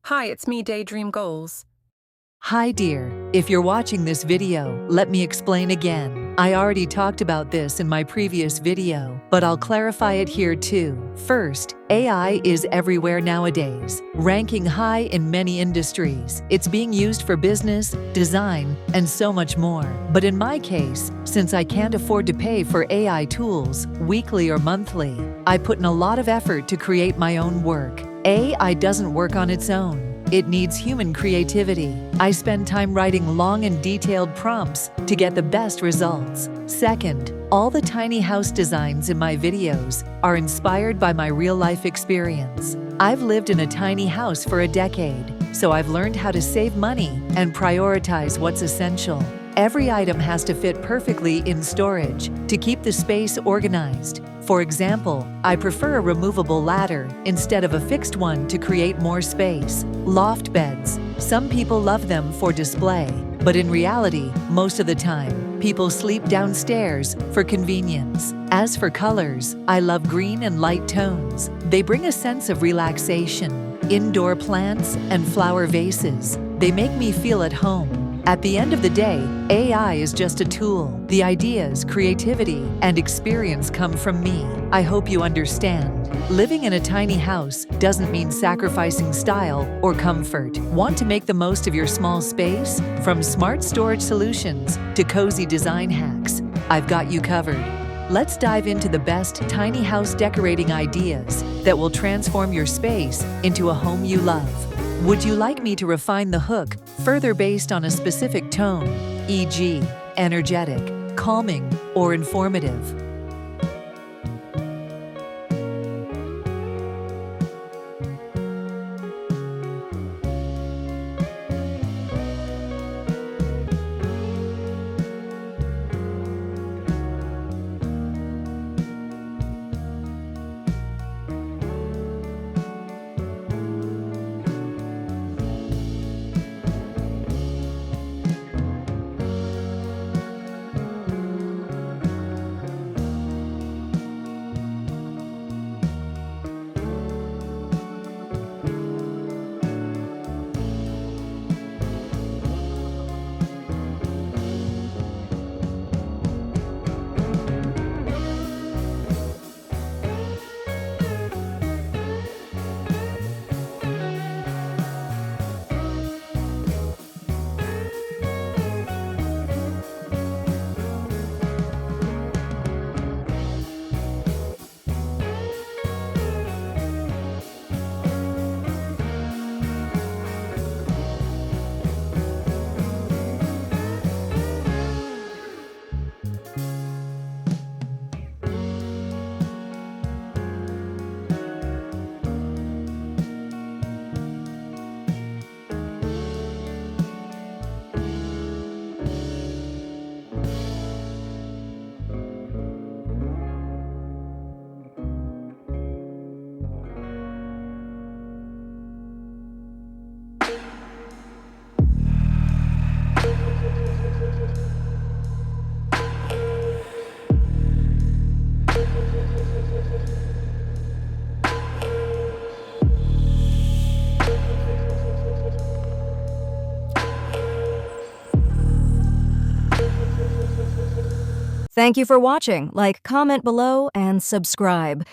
Hi, it's me, Daydream Goals. Hi dear, if you're watching this video, let me explain again. I already talked about this in my previous video, but I'll clarify it here too. First, AI is everywhere nowadays, ranking high in many industries. It's being used for business, design, and so much more. But in my case, since I can't afford to pay for AI tools, weekly or monthly, I put in a lot of effort to create my own work. AI doesn't work on its own. It needs human creativity. I spend time writing long and detailed prompts to get the best results. Second, all the tiny house designs in my videos are inspired by my real-life experience. I've lived in a tiny house for a decade, so I've learned how to save money and prioritize what's essential. Every item has to fit perfectly in storage to keep the space organized. For example, I prefer a removable ladder instead of a fixed one to create more space. Loft beds. Some people love them for display, but in reality, most of the time, people sleep downstairs for convenience. As for colors, I love green and light tones. They bring a sense of relaxation. Indoor plants and flower vases. They make me feel at home. At the end of the day, AI is just a tool. The ideas, creativity, and experience come from me. I hope you understand. Living in a tiny house doesn't mean sacrificing style or comfort. Want to make the most of your small space? From smart storage solutions to cozy design hacks, I've got you covered. Let's dive into the best tiny house decorating ideas that will transform your space into a home you love. Would you like me to refine the hook further based on a specific tone, e.g., energetic, calming, or informative? Thank you for watching. Like, comment below, and subscribe.